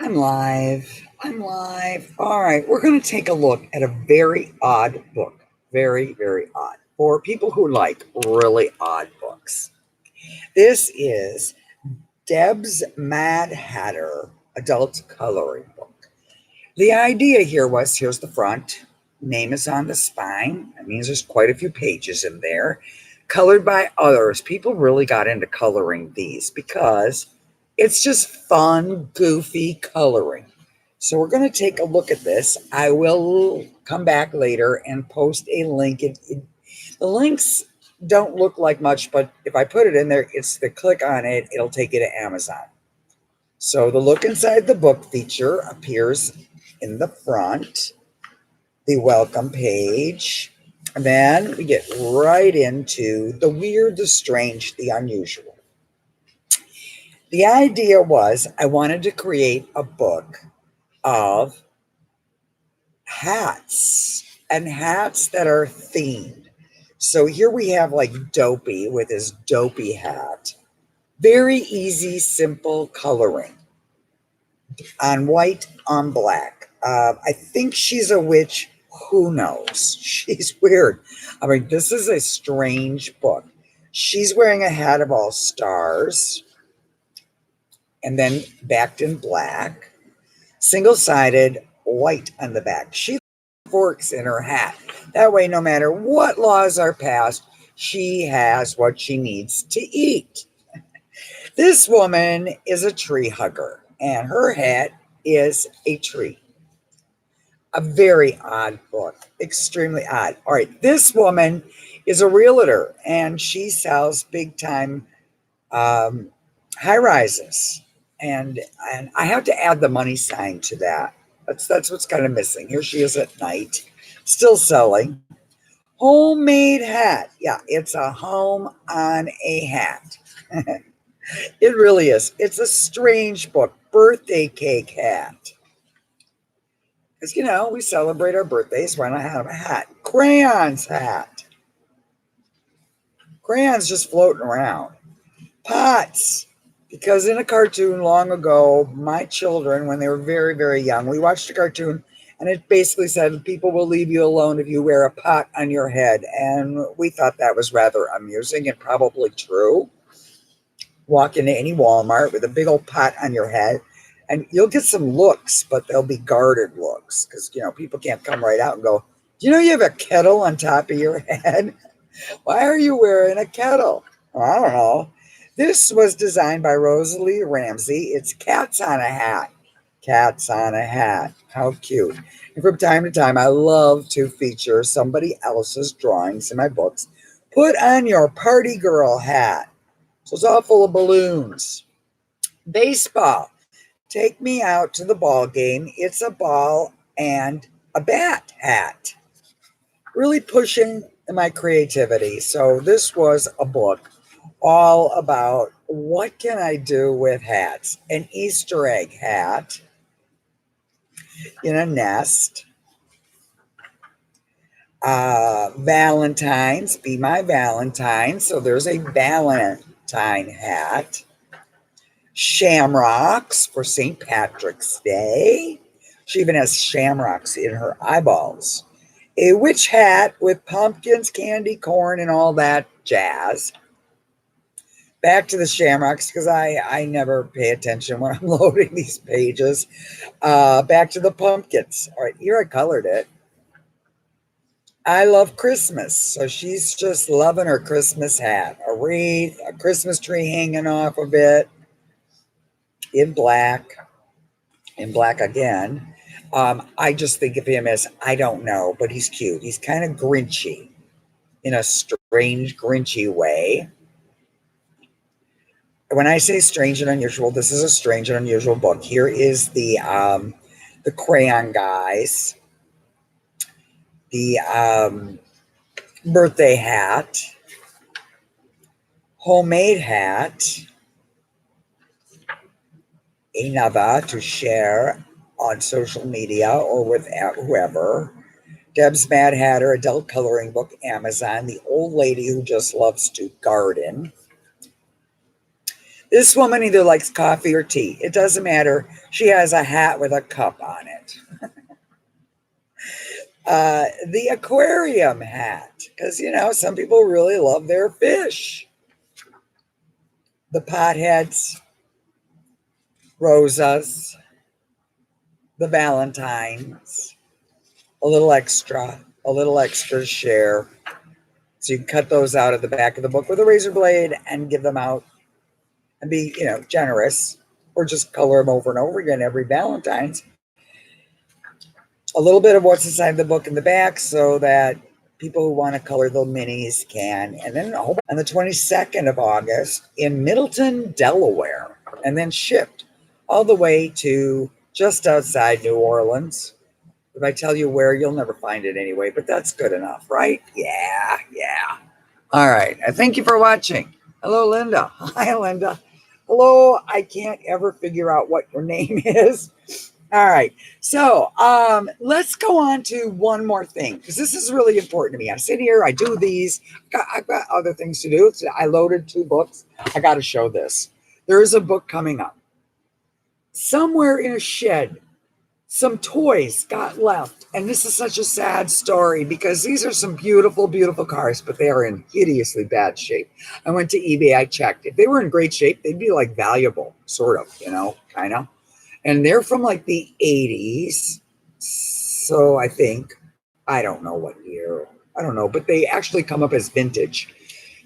I'm live. I'm live. All right, we're going to take a look at a very odd book. Very, very odd. For people who like really odd books. This is Deb's Mad Hatter adult coloring book. The idea here was here's the front, name is on the spine. That means there's quite a few pages in there, colored by others. People really got into coloring these because it's just fun, goofy coloring. So we're going to take a look at this. I will come back later and post a link. The links don't look like much, but if I put it in there, it's the click on it, it'll take you to Amazon. So the look inside the book feature appears in the front, the welcome page. And then we get right into the weird, the strange, the unusual. The idea was I wanted to create a book of hats and hats that are themed. So here we have like Dopey with his Dopey hat. Very easy, simple coloring on white on black. I think she's a witch. Who knows? She's weird. I mean, this is a strange book. She's wearing a hat of all stars and then backed in black, single-sided, white on the back. She forks in her hat. That way, no matter what laws are passed, she has what she needs to eat. This woman is a tree hugger, and her hat is a tree. A very odd book, extremely odd. All right, this woman is a realtor, and she sells big-time high rises. And I have to add the money sign to that. That's what's kind of missing. Here she is at night, still selling. Homemade hat. Yeah, it's a home on a hat. It really is. It's a strange book. Birthday cake hat. Because, we celebrate our birthdays. Why not have a hat? Crayons hat. Crayons just floating around. Pots. Because in a cartoon long ago, my children, when they were very, very young, we watched a cartoon and it basically said people will leave you alone if you wear a pot on your head. And we thought that was rather amusing and probably true. Walk into any Walmart with a big old pot on your head and you'll get some looks, but they'll be guarded looks because, people can't come right out and go, do you know you have a kettle on top of your head? Why are you wearing a kettle? I don't know. This was designed by Rosalie Ramsey. It's cats on a hat. Cats on a hat. How cute. And from time to time, I love to feature somebody else's drawings in my books. Put on your party girl hat. So it's all full of balloons. Baseball. Take me out to the ball game. It's a ball and a bat hat. Really pushing my creativity. So this was a book all about what can I do with hats? An Easter egg hat in a nest. Valentine's, be my Valentine. So there's a Valentine hat. Shamrocks for St. Patrick's Day. She even has shamrocks in her eyeballs. A witch hat with pumpkins, candy, corn, and all that jazz. Back to the shamrocks because I never pay attention when I'm loading these pages. Back to the pumpkins. All right, here I colored it. I love Christmas. So she's just loving her Christmas hat. A wreath, a Christmas tree hanging off of it in black. In black again. I just think of him as, I don't know, but he's cute. He's kind of Grinchy in a strange, Grinchy way. When I say strange and unusual, this is a strange and unusual book. Here is the crayon guys, the birthday hat, homemade hat, another to share on social media or with whoever. Deb's Mad Hatter adult coloring book, Amazon. The old lady who just loves to garden. This woman either likes coffee or tea. It doesn't matter. She has a hat with a cup on it. The aquarium hat, because, some people really love their fish. The potheads, rosas, the valentines, a little extra to share. So you can cut those out at the back of the book with a razor blade and give them out and be, generous, or just color them over and over again every Valentine's. A little bit of what's inside the book in the back so that people who want to color the minis can. And then on the 22nd of August in Middleton, Delaware, and then shipped all the way to just outside New Orleans. If I tell you where, you'll never find it anyway, but that's good enough, right? Yeah. All right. Thank you for watching. Hello, Linda. Hi, Linda. Hello. I can't ever figure out what your name is. All right. So let's go on to one more thing, because this is really important to me. I sit here, I do these. I've got other things to do. So I loaded 2 books. I got to show this. There is a book coming up. Somewhere in a shed, some toys got left. And this is such a sad story, because these are some beautiful, beautiful cars, but they are in hideously bad shape. I went to eBay. I checked. If they were in great shape, they'd be like valuable, sort of, kind of. And they're from like the 80s. So I don't know what year. I don't know, but they actually come up as vintage.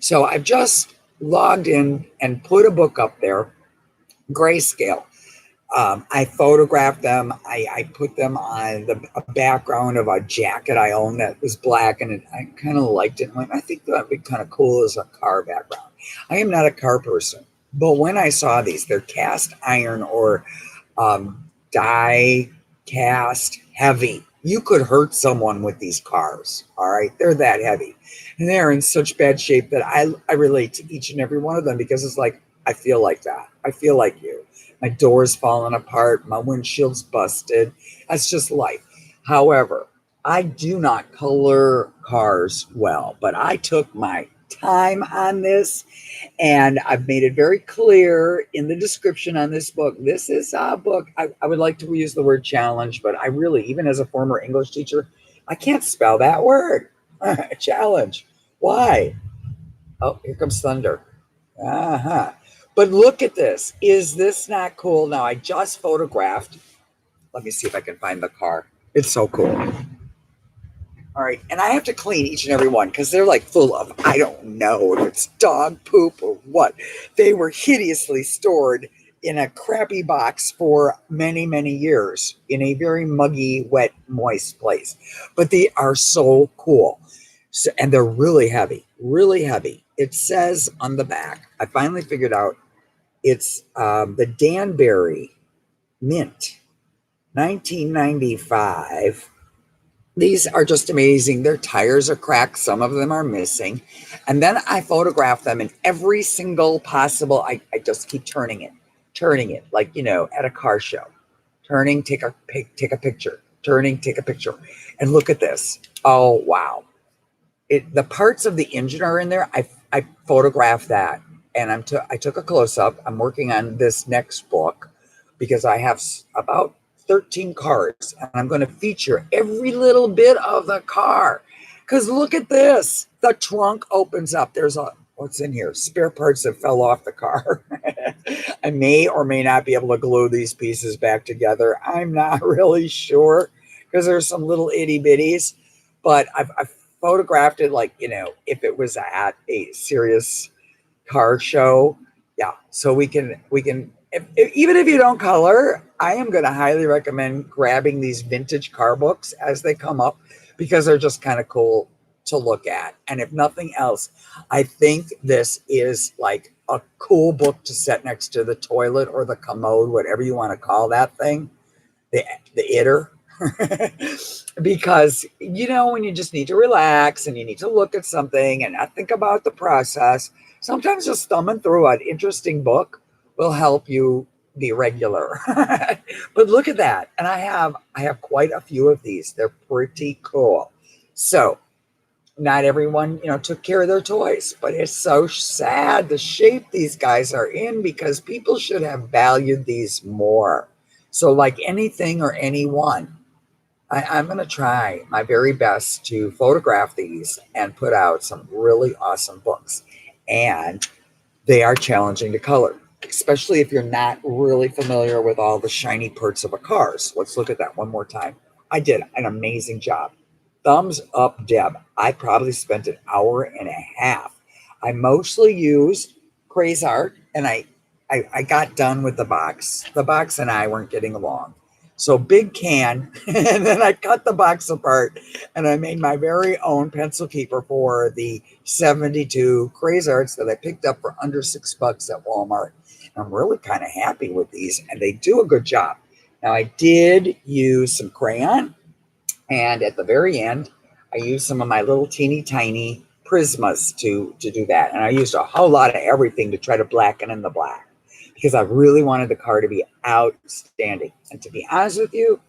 So I've just logged in and put a book up there, grayscale. I photographed them. I put them on a background of a jacket I owned that was black, and I kind of liked it. I think that would be kind of cool as a car background. I am not a car person, but when I saw these, they're cast iron or die cast heavy. You could hurt someone with these cars. All right. They're that heavy, and they're in such bad shape that I relate to each and every one of them, because it's like, I feel like that. I feel like you. My door's falling apart. My windshield's busted. That's just life. However, I do not color cars well, but I took my time on this, and I've made it very clear in the description on this book. This is a book. I would like to use the word challenge, but I really, even as a former English teacher, I can't spell that word. Challenge. Why? Oh, here comes thunder. But look at this. Is this not cool? Now, I just photographed. Let me see if I can find the car. It's so cool. All right. And I have to clean each and every one, because they're like full of, I don't know if it's dog poop or what. They were hideously stored in a crappy box for many, many years in a very muggy, wet, moist place. But they are so cool. So, and they're really heavy, really heavy. It says on the back, I finally figured out, it's the Danbury Mint, 1995. These are just amazing. Their tires are cracked. Some of them are missing. And then I photograph them in every single possible, I just keep turning it, like, at a car show. Turning, take a picture. Turning, take a picture. And look at this. Oh, wow. The parts of the engine are in there. I photographed that, and I took a close-up. I'm working on this next book, because I have about 13 cars, and I'm going to feature every little bit of the car. Because look at this. The trunk opens up. There's what's in here? Spare parts that fell off the car. I may or may not be able to glue these pieces back together. I'm not really sure, because there's some little itty bitties, but I've photographed it like, if it was at a serious car show. Yeah. So we can, even if you don't color, I am going to highly recommend grabbing these vintage car books as they come up, because they're just kind of cool to look at. And if nothing else, I think this is like a cool book to set next to the toilet or the commode, whatever you want to call that thing, the itter. Because, when you just need to relax and you need to look at something and not think about the process, sometimes just thumbing through an interesting book will help you be regular. But look at that. And I have quite a few of these. They're pretty cool. So Not everyone, took care of their toys, but it's so sad the shape these guys are in because people should have valued these more. So, like anything or anyone, I'm going to try my very best to photograph these and put out some really awesome books. And they are challenging to color, especially if you're not really familiar with all the shiny parts of a car. So let's look at that one more time. I did an amazing job. Thumbs up, Deb. I probably spent an hour and a half. I mostly used Crazart, and I got done with the box. The box and I weren't getting along. So big can, and then I cut the box apart and I made my very own pencil keeper for the 72 Crazarts that I picked up for under $6 at Walmart. I'm really kind of happy with these, and they do a good job. Now, I did use some crayon, and at the very end, I used some of my little teeny tiny Prismas to do that. And I used a whole lot of everything to try to blacken in the black because I really wanted the car to be outstanding. And to be honest with you,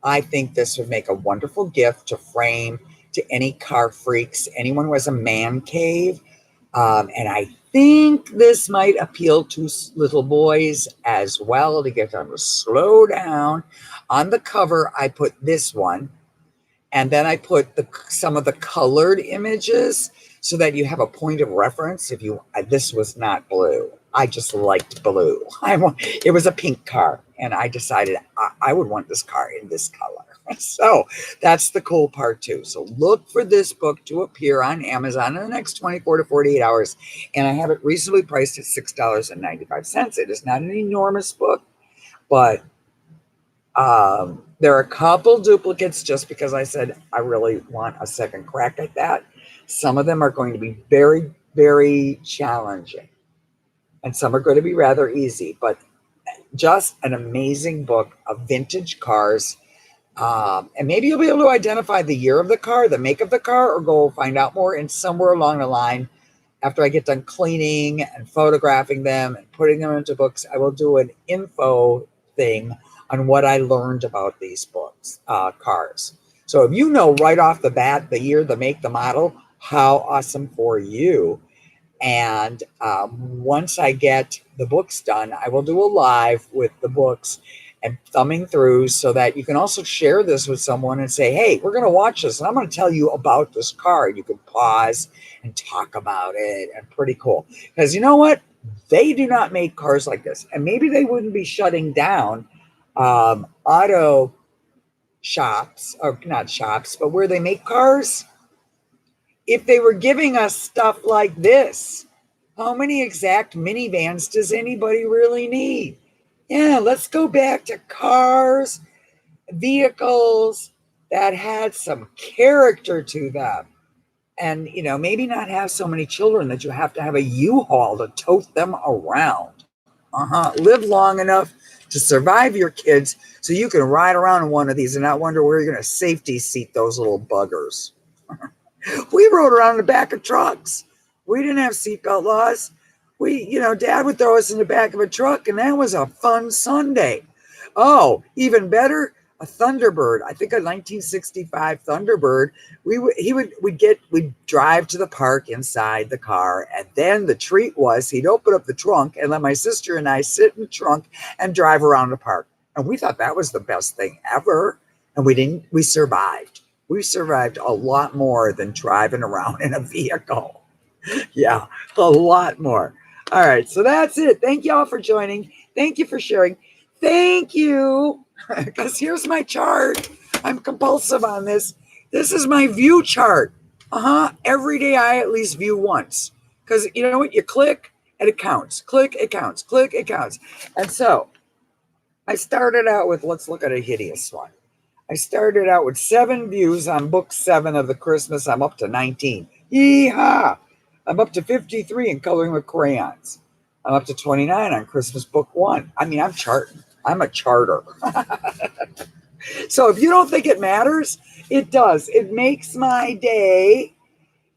I think this would make a wonderful gift to frame to any car freaks, anyone who has a man cave. And I think this might appeal to little boys as well to get them to slow down. On the cover, I put this one, and then I put some of the colored images so that you have a point of reference. If you, this was not blue. I just liked blue. It was a pink car, and I decided I would want this car in this color. So that's the cool part too. So look for this book to appear on Amazon in the next 24 to 48 hours. And I have it reasonably priced at $6.95. It is not an enormous book, but there are a couple duplicates just because I said I really want a second crack at that. Some of them are going to be very, very challenging, and some are going to be rather easy, but just an amazing book of vintage cars. And maybe you'll be able to identify the year of the car, the make of the car, or go find out more. And somewhere along the line, after I get done cleaning and photographing them and putting them into books, I will do an info thing on what I learned about these books, cars. So if you know right off the bat the year, the make, the model, how awesome for you. And once I get the books done, I will do a live with the books and thumbing through so that you can also share this with someone and say, hey, we're going to watch this and I'm going to tell you about this car. You can pause and talk about it, and pretty cool. Because you know what? They do not make cars like this. And maybe they wouldn't be shutting down auto shops, or not shops, but where they make cars, if they were giving us stuff like this. How many exact minivans does anybody really need? Yeah, let's go back to cars, vehicles that had some character to them. And, maybe not have so many children that you have to have a U-Haul to tote them around. Live long enough to survive your kids so you can ride around in one of these and not wonder where you're going to safety seat those little buggers. We rode around in the back of trucks. We didn't have seatbelt laws. Dad would throw us in the back of a truck, and that was a fun Sunday. Oh, even better, a Thunderbird. I think a 1965 Thunderbird. We'd drive to the park inside the car, and then the treat was he'd open up the trunk and let my sister and I sit in the trunk and drive around the park. And we thought that was the best thing ever. And we survived. We survived a lot more than driving around in a vehicle. Yeah, a lot more. All right, so that's it. Thank you all for joining. Thank you for sharing. Thank you, because here's my chart. I'm compulsive on this. This is my view chart. Every day I at least view once, because you know what? You click and it counts. Click, it counts. Click, it counts. And so I started out with, let's look at a hideous one. I started out with 7 views on book 7 of the Christmas. I'm up to 19. Yeehaw! I'm up to 53 in coloring with crayons. I'm up to 29 on Christmas book 1. I mean, I'm charting. I'm a charter. So if you don't think it matters, it does. It makes my day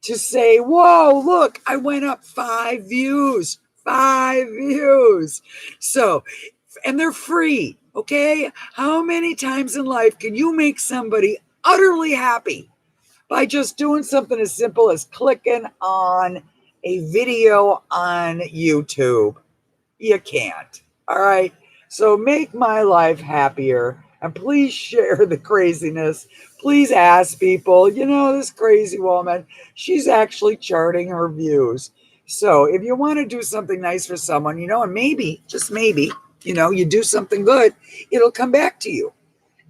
to say, whoa, look, I went up 5 views. 5 views. So, and they're free. Okay. How many times in life can you make somebody utterly happy by just doing something as simple as clicking on a video on YouTube. You can't. All right. So make my life happier and please share the craziness. Please ask people, this crazy woman, she's actually charting her views. So if you want to do something nice for someone, and maybe, just maybe, you do something good, it'll come back to you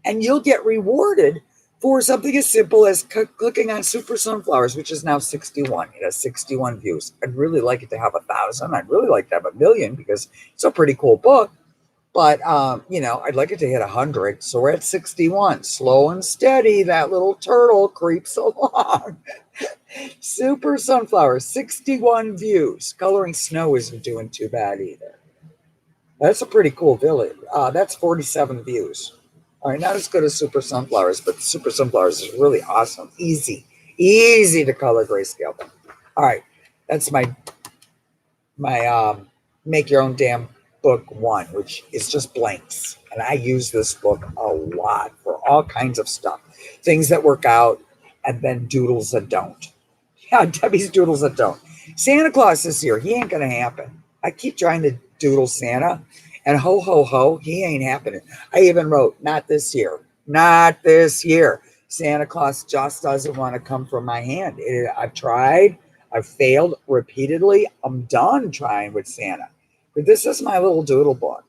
and you'll get rewarded for something as simple as clicking on Super Sunflowers, which is now 61. It has 61 views. I'd really like it to have 1,000. I'd really like to have 1,000,000 because it's a pretty cool book. But, I'd like it to hit 100. So we're at 61. Slow and steady, that little turtle creeps along. Super Sunflowers, 61 views. Coloring Snow isn't doing too bad either. That's a pretty cool village. That's 47 views. All right, not as good as Super Sunflowers, but Super Sunflowers is really awesome. Easy to color grayscale. All right, that's my make your own damn book 1, which is just blanks. And I use this book a lot for all kinds of stuff. Things that work out and then doodles that don't. Yeah, Debbie's doodles that don't. Santa Claus this year, he ain't going to happen. I keep trying to doodle Santa, and ho, ho, ho, he ain't happening. I even wrote, not this year. Not this year. Santa Claus just doesn't want to come from my hand. I've tried. I've failed repeatedly. I'm done trying with Santa. But this is my little doodle book.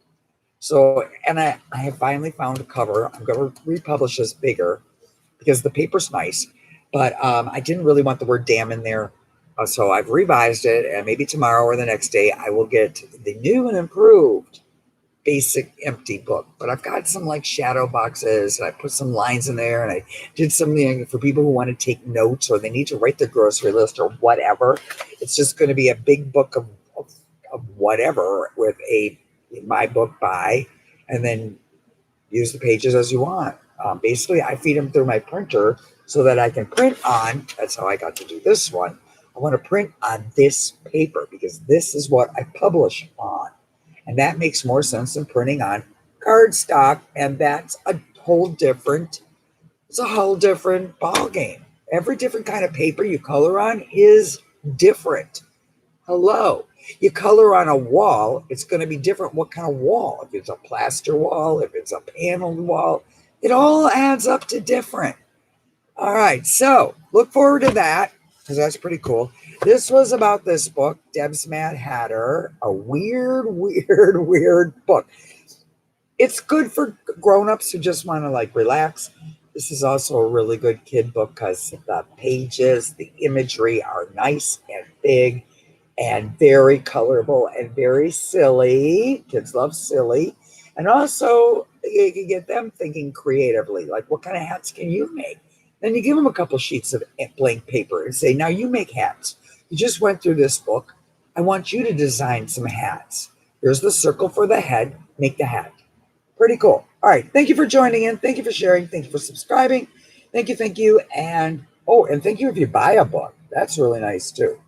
So, and I have finally found a cover. I'm going to republish this bigger because the paper's nice. But I didn't really want the word damn in there. So I've revised it. And maybe tomorrow or the next day, I will get the new and improved basic empty book. But I've got some like shadow boxes, and I put some lines in there, and I did something for people who want to take notes or they need to write their grocery list or whatever. It's just going to be a big book of whatever with my book by, and then use the pages as you want. Basically, I feed them through my printer so that I can print on. That's how I got to do this one. I want to print on this paper because this is what I publish on. And that makes more sense than printing on cardstock. And that's a whole different ball game. Every different kind of paper you color on is different. Hello. You color on a wall, it's going to be different what kind of wall. If it's a plaster wall, if it's a paneled wall, it all adds up to different. All right, so look forward to that because that's pretty cool. This was about this book, Deb's Mad Hatter, a weird book. It's good for grown-ups who just want to like relax. This is also a really good kid book because the pages, the imagery are nice and big and very colorful and very silly. Kids love silly. And also, you can get them thinking creatively, like what kind of hats can you make? Then you give them a couple sheets of blank paper and say, now you make hats. You just went through this book. I want you to design some hats. Here's the circle for the head. Make the hat. Pretty cool. All right. Thank you for joining in. Thank you for sharing. Thank you for subscribing. Thank you. And thank you if you buy a book. That's really nice too.